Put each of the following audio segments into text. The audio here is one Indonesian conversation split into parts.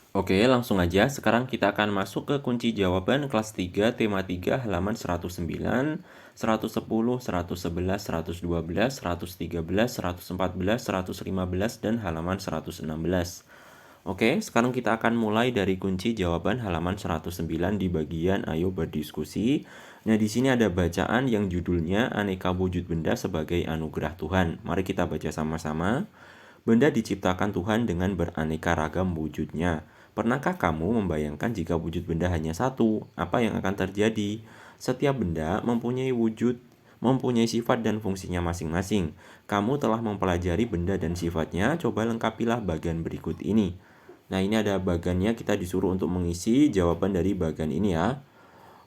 Oke, langsung aja. Sekarang kita akan masuk ke kunci jawaban kelas 3, tema 3, halaman 109, 110, 111, 112, 113, 114, 115, dan halaman 116. Oke, sekarang kita akan mulai dari kunci jawaban halaman 109 di bagian ayo berdiskusi. Nah, di sini ada bacaan yang judulnya Aneka Wujud Benda Sebagai Anugerah Tuhan. Mari kita baca sama-sama. Benda diciptakan Tuhan dengan beraneka ragam wujudnya. Pernahkah kamu membayangkan jika wujud benda hanya satu? Apa yang akan terjadi? Setiap benda mempunyai wujud, mempunyai sifat dan fungsinya masing-masing. Kamu telah mempelajari benda dan sifatnya, coba lengkapilah bagian berikut ini. Nah, ini ada bagiannya, kita disuruh untuk mengisi jawaban dari bagian ini ya.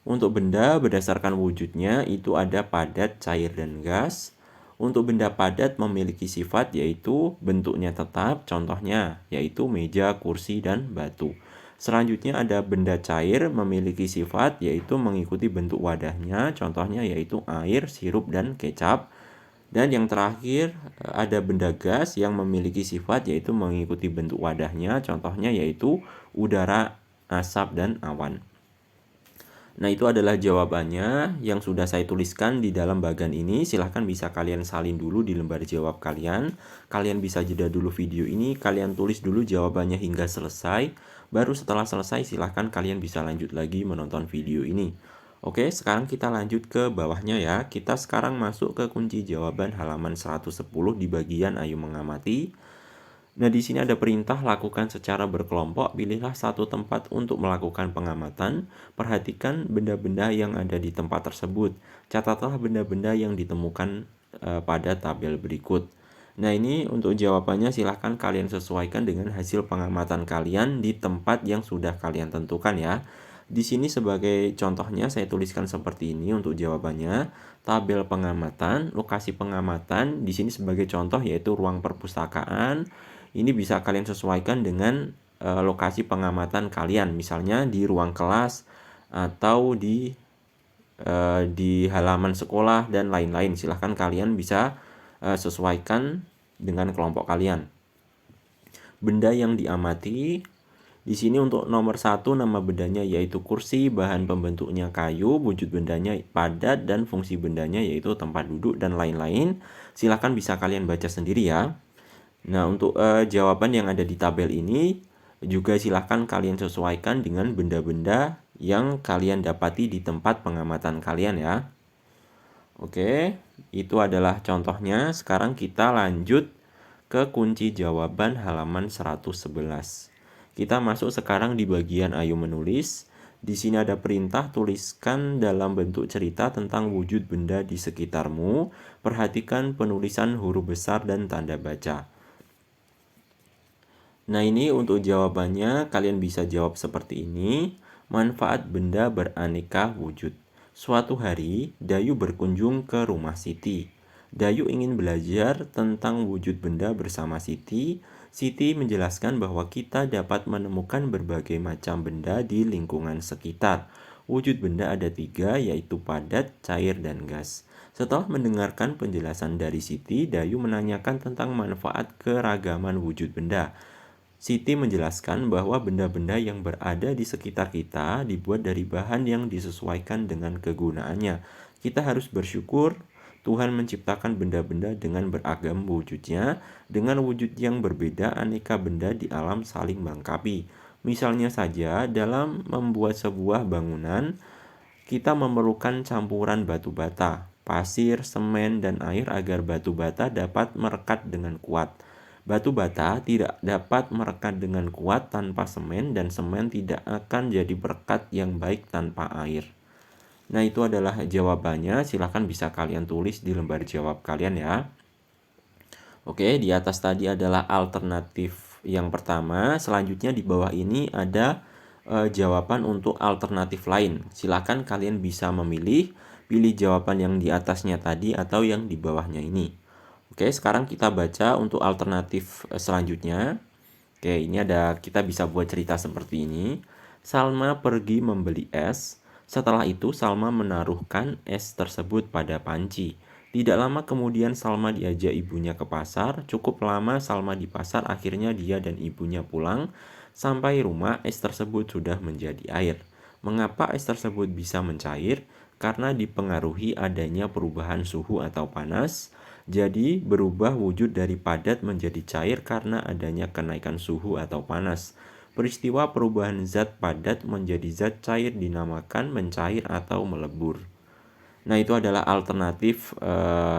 Untuk benda berdasarkan wujudnya itu ada padat, cair, dan gas. Untuk benda padat memiliki sifat yaitu bentuknya tetap, contohnya yaitu meja, kursi, dan batu. Selanjutnya ada benda cair memiliki sifat yaitu mengikuti bentuk wadahnya, contohnya yaitu air, sirup, dan kecap. Dan yang terakhir ada benda gas yang memiliki sifat yaitu mengikuti bentuk wadahnya, contohnya yaitu udara, asap, dan awan. Nah, itu adalah jawabannya yang sudah saya tuliskan di dalam bagian ini. Silahkan bisa kalian salin dulu di lembar jawab kalian. Kalian bisa jeda dulu video ini, kalian tulis dulu jawabannya hingga selesai. Baru setelah selesai silahkan kalian bisa lanjut lagi menonton video ini. Oke, sekarang kita lanjut ke bawahnya ya. Kita sekarang masuk ke kunci jawaban halaman 110 di bagian ayo mengamati. Nah, di sini ada perintah lakukan secara berkelompok. Pilihlah satu tempat untuk melakukan pengamatan. Perhatikan benda-benda yang ada di tempat tersebut. Catatlah benda-benda yang ditemukan pada tabel berikut. Nah, ini untuk jawabannya silahkan kalian sesuaikan dengan hasil pengamatan kalian di tempat yang sudah kalian tentukan ya. Di sini sebagai contohnya saya tuliskan seperti ini untuk jawabannya. Tabel pengamatan, lokasi pengamatan di sini sebagai contoh yaitu ruang perpustakaan. Ini bisa kalian sesuaikan dengan lokasi pengamatan kalian, misalnya di ruang kelas atau di halaman sekolah dan lain-lain. Silahkan kalian bisa sesuaikan dengan kelompok kalian. Benda yang diamati di sini untuk nomor 1 nama bendanya yaitu kursi, bahan pembentuknya kayu, wujud bendanya padat, dan fungsi bendanya yaitu tempat duduk dan lain-lain. Silahkan bisa kalian baca sendiri ya. Nah, untuk jawaban yang ada di tabel ini juga silahkan kalian sesuaikan dengan benda-benda yang kalian dapati di tempat pengamatan kalian ya. Oke, itu adalah contohnya. Sekarang kita lanjut ke kunci jawaban halaman 111. Kita masuk sekarang di bagian ayo menulis. Di sini ada perintah tuliskan dalam bentuk cerita tentang wujud benda di sekitarmu. Perhatikan penulisan huruf besar dan tanda baca. Nah, ini untuk jawabannya kalian bisa jawab seperti ini. Manfaat benda beraneka wujud. Suatu hari, Dayu berkunjung ke rumah Siti. Dayu ingin belajar tentang wujud benda bersama Siti. Siti menjelaskan bahwa kita dapat menemukan berbagai macam benda di lingkungan sekitar. Wujud benda ada 3, yaitu padat, cair, dan gas. Setelah mendengarkan penjelasan dari Siti, Dayu menanyakan tentang manfaat keragaman wujud benda. Siti menjelaskan bahwa benda-benda yang berada di sekitar kita dibuat dari bahan yang disesuaikan dengan kegunaannya. Kita harus bersyukur Tuhan menciptakan benda-benda dengan beragam wujudnya. Dengan wujud yang berbeda, aneka benda di alam saling melengkapi. Misalnya saja, dalam membuat sebuah bangunan, kita memerlukan campuran batu bata, pasir, semen, dan air agar batu bata dapat merekat dengan kuat. Batu bata tidak dapat merekat dengan kuat tanpa semen dan semen tidak akan jadi perekat yang baik tanpa air. Nah, itu adalah jawabannya. Silahkan bisa kalian tulis di lembar jawab kalian ya. Oke, di atas tadi adalah alternatif yang pertama. Selanjutnya di bawah ini ada jawaban untuk alternatif lain. Silahkan kalian bisa memilih, pilih jawaban yang di atasnya tadi atau yang di bawahnya ini. Oke, sekarang kita baca untuk alternatif selanjutnya. Oke, ini ada, kita bisa buat cerita seperti ini. Salma pergi membeli es. Setelah itu Salma menaruhkan es tersebut pada panci. Tidak lama kemudian Salma diajak ibunya ke pasar. Cukup lama Salma di pasar, akhirnya dia dan ibunya pulang. Sampai rumah, es tersebut sudah menjadi air. Mengapa es tersebut bisa mencair? Karena dipengaruhi adanya perubahan suhu atau panas. Jadi berubah wujud dari padat menjadi cair karena adanya kenaikan suhu atau panas. Peristiwa perubahan zat padat menjadi zat cair dinamakan mencair atau melebur. Nah, itu adalah alternatif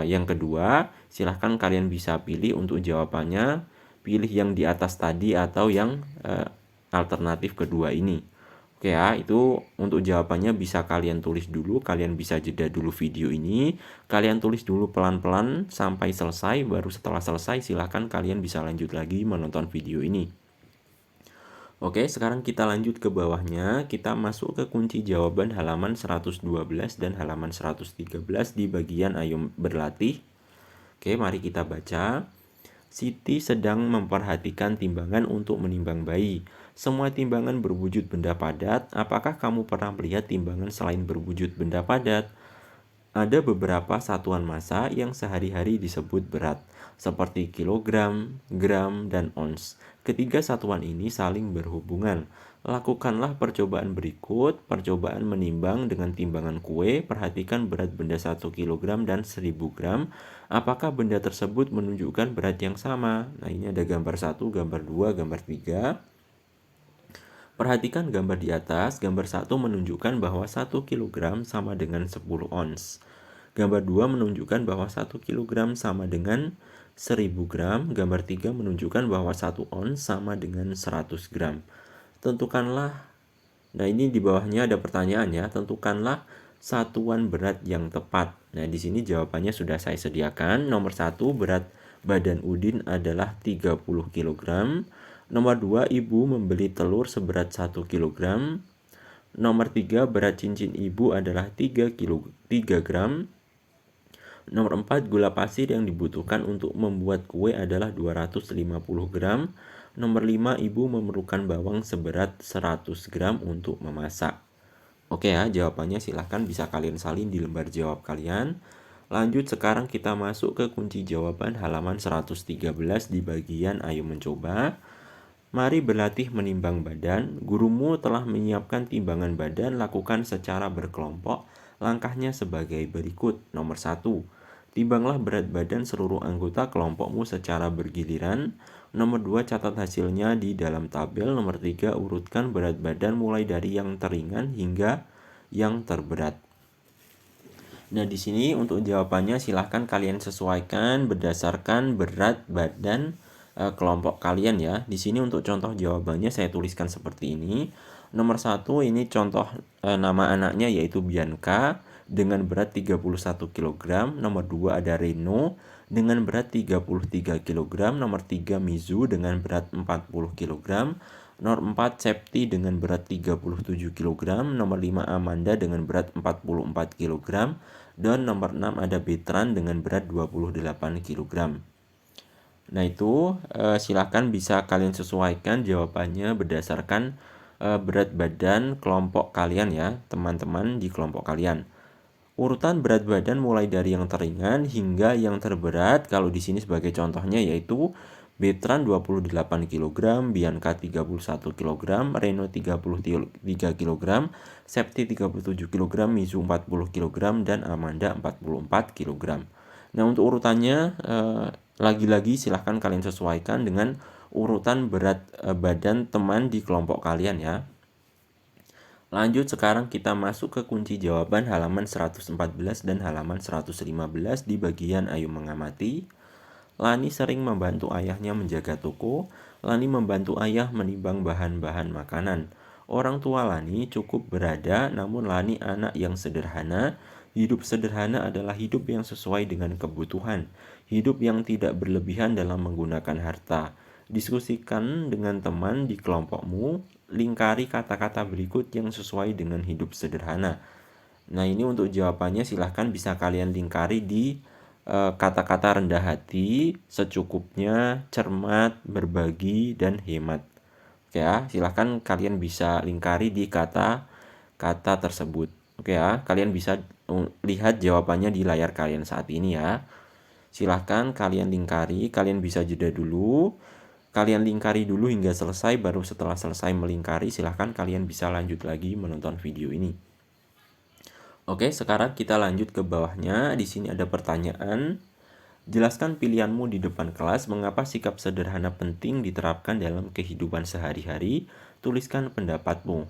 yang kedua. Silahkan kalian bisa pilih untuk jawabannya. Pilih yang di atas tadi atau yang alternatif kedua ini. Oke ya, itu untuk jawabannya bisa kalian tulis dulu. Kalian bisa jeda dulu video ini. Kalian tulis dulu pelan-pelan sampai selesai. Baru setelah selesai silahkan kalian bisa lanjut lagi menonton video ini. Oke, sekarang kita lanjut ke bawahnya. Kita masuk ke kunci jawaban halaman 112 dan halaman 113 di bagian ayo berlatih. Oke, mari kita baca. Siti sedang memperhatikan timbangan untuk menimbang bayi. Semua timbangan berwujud benda padat. Apakah kamu pernah melihat timbangan selain berwujud benda padat? Ada beberapa satuan massa yang sehari-hari disebut berat, seperti kilogram, gram, dan ons. Ketiga satuan ini saling berhubungan. Lakukanlah percobaan berikut. Percobaan menimbang dengan timbangan kue. Perhatikan berat benda 1 kg dan 1000 gram. Apakah benda tersebut menunjukkan berat yang sama? Nah, ini ada gambar 1, gambar 2, gambar 3. Perhatikan gambar di atas. Gambar 1 menunjukkan bahwa 1 kg sama dengan 10 ons. Gambar 2 menunjukkan bahwa 1 kg sama dengan 1000 gram. Gambar 3 menunjukkan bahwa 1 ons sama dengan 100 gram. Tentukanlah, nah ini di bawahnya ada pertanyaan ya, tentukanlah satuan berat yang tepat. Nah, di sini jawabannya sudah saya sediakan. Nomor 1, berat badan Udin adalah 30 kg. Nomor 2, ibu membeli telur seberat 1 kg. Nomor 3, berat cincin ibu adalah 3 gram. Nomor 4, gula pasir yang dibutuhkan untuk membuat kue adalah 250 gram. Nomor 5, ibu memerlukan bawang seberat 100 gram untuk memasak. Oke ya, jawabannya silahkan bisa kalian salin di lembar jawab kalian. Lanjut, sekarang kita masuk ke kunci jawaban halaman 113 di bagian ayo mencoba. Mari berlatih menimbang badan. Gurumu telah menyiapkan timbangan badan, lakukan secara berkelompok. Langkahnya sebagai berikut. Nomor 1, timbanglah berat badan seluruh anggota kelompokmu secara bergiliran. Nomor 2, catat hasilnya di dalam tabel. Nomor 3, urutkan berat badan mulai dari yang teringan hingga yang terberat. Nah, di sini untuk jawabannya silahkan kalian sesuaikan berdasarkan berat badan kelompok kalian ya. Di sini untuk contoh jawabannya saya tuliskan seperti ini. Nomor 1 ini contoh nama anaknya yaitu Bianca dengan berat 31 kg. Nomor 2 ada Reno dengan berat 33 kg. Nomor 3 Mizu dengan berat 40 kg. Nomor 4 Septi dengan berat 37 kg. Nomor 5 Amanda dengan berat 44 kg. Dan nomor 6 ada Betran dengan berat 28 kg. Nah, itu silahkan bisa kalian sesuaikan jawabannya berdasarkan berat badan kelompok kalian ya, teman-teman di kelompok kalian. Urutan berat badan mulai dari yang teringan hingga yang terberat. Kalau di sini sebagai contohnya yaitu Betran 28 kg, Bianca 31 kg, Reno 33 kg, Septi 37 kg, Mizu 40 kg, dan Amanda 44 kg. Nah, untuk urutannya lagi-lagi silahkan kalian sesuaikan dengan urutan berat badan teman di kelompok kalian ya. Lanjut, sekarang kita masuk ke kunci jawaban halaman 114 dan halaman 115 di bagian ayo mengamati. Lani sering membantu ayahnya menjaga toko. Lani membantu ayah menimbang bahan-bahan makanan. Orang tua Lani cukup berada, namun Lani anak yang sederhana. Hidup sederhana adalah hidup yang sesuai dengan kebutuhan. Hidup yang tidak berlebihan dalam menggunakan harta. Diskusikan dengan teman di kelompokmu. Lingkari kata-kata berikut yang sesuai dengan hidup sederhana. Nah, ini untuk jawabannya silahkan bisa kalian lingkari di kata-kata rendah hati, secukupnya, cermat, berbagi, dan hemat. Oke ya, silahkan kalian bisa lingkari di kata-kata tersebut. Oke ya, kalian bisa lihat jawabannya di layar kalian saat ini ya. Silahkan kalian lingkari, kalian bisa jeda dulu. Kalian lingkari dulu hingga selesai, baru setelah selesai melingkari silahkan kalian bisa lanjut lagi menonton video ini. Oke, sekarang kita lanjut ke bawahnya. Di sini ada pertanyaan. Jelaskan pilihanmu di depan kelas, mengapa sikap sederhana penting diterapkan dalam kehidupan sehari-hari. Tuliskan pendapatmu.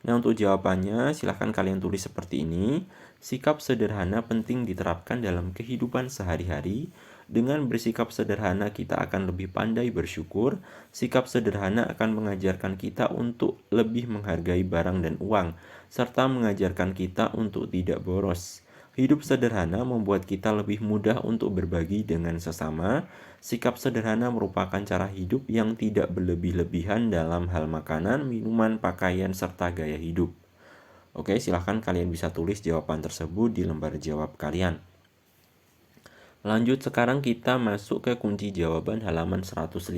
Nah, untuk jawabannya silahkan kalian tulis seperti ini. Sikap sederhana penting diterapkan dalam kehidupan sehari-hari. Dengan bersikap sederhana kita akan lebih pandai bersyukur. Sikap sederhana akan mengajarkan kita untuk lebih menghargai barang dan uang, serta mengajarkan kita untuk tidak boros. Hidup sederhana membuat kita lebih mudah untuk berbagi dengan sesama. Sikap sederhana merupakan cara hidup yang tidak berlebih-lebihan dalam hal makanan, minuman, pakaian, serta gaya hidup. Oke, silahkan kalian bisa tulis jawaban tersebut di lembar jawab kalian. Lanjut, sekarang kita masuk ke kunci jawaban halaman 115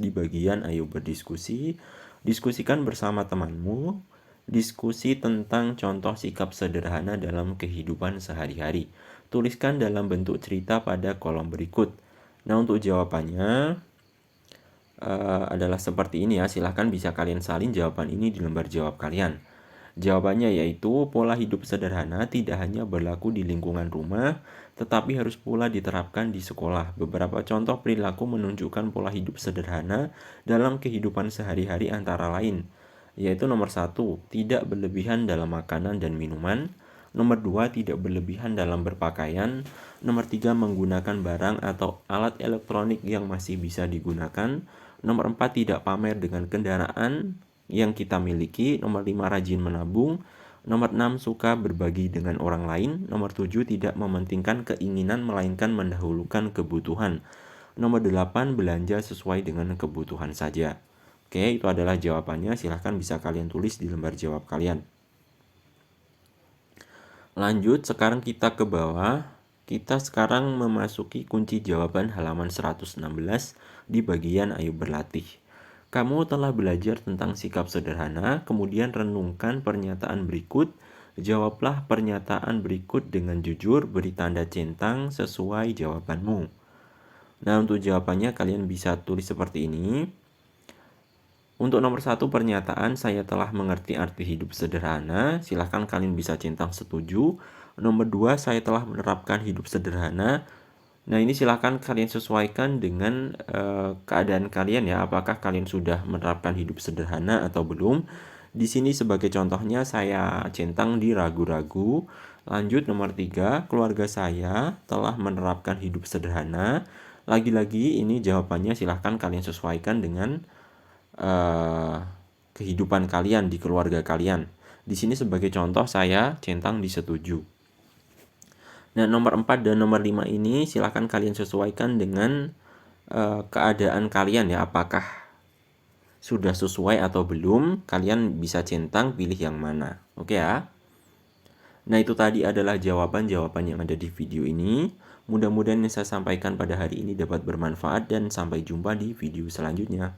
di bagian ayo berdiskusi. Diskusikan bersama temanmu. Diskusi tentang contoh sikap sederhana dalam kehidupan sehari-hari. Tuliskan dalam bentuk cerita pada kolom berikut. Nah, untuk jawabannya adalah seperti ini ya. Silahkan bisa kalian salin jawaban ini di lembar jawab kalian. Jawabannya yaitu pola hidup sederhana tidak hanya berlaku di lingkungan rumah, tetapi harus pula diterapkan di sekolah. Beberapa contoh perilaku menunjukkan pola hidup sederhana dalam kehidupan sehari-hari antara lain, yaitu nomor 1, tidak berlebihan dalam makanan dan minuman. Nomor 2, tidak berlebihan dalam berpakaian. Nomor 3, menggunakan barang atau alat elektronik yang masih bisa digunakan. Nomor 4, tidak pamer dengan kendaraan yang kita miliki. Nomor 5, rajin menabung. Nomor 6, suka berbagi dengan orang lain. Nomor 7, tidak mementingkan keinginan melainkan mendahulukan kebutuhan. Nomor 8, belanja sesuai dengan kebutuhan saja. Oke, itu adalah jawabannya. Silahkan bisa kalian tulis di lembar jawab kalian. Lanjut, sekarang kita ke bawah. Kita sekarang memasuki kunci jawaban halaman 116 di bagian ayo berlatih. Kamu telah belajar tentang sikap sederhana, kemudian renungkan pernyataan berikut. Jawablah pernyataan berikut dengan jujur, beri tanda centang sesuai jawabanmu. Nah, untuk jawabannya kalian bisa tulis seperti ini. Untuk nomor 1 pernyataan, saya telah mengerti arti hidup sederhana. Silahkan kalian bisa centang setuju. Nomor 2, saya telah menerapkan hidup sederhana. Nah, ini silahkan kalian sesuaikan dengan keadaan kalian ya. Apakah kalian sudah menerapkan hidup sederhana atau belum? Di sini sebagai contohnya saya centang di ragu-ragu. Lanjut nomor 3, keluarga saya telah menerapkan hidup sederhana. Lagi-lagi ini jawabannya silahkan kalian sesuaikan dengan kehidupan kalian di keluarga kalian. Di sini sebagai contoh saya centang di setuju. Nah, nomor 4 dan nomor 5 ini silahkan kalian sesuaikan dengan keadaan kalian ya. Apakah sudah sesuai atau belum? Kalian bisa centang pilih yang mana. Oke ya. Nah, itu tadi adalah jawaban-jawaban yang ada di video ini. Mudah-mudahan yang saya sampaikan pada hari ini dapat bermanfaat dan sampai jumpa di video selanjutnya.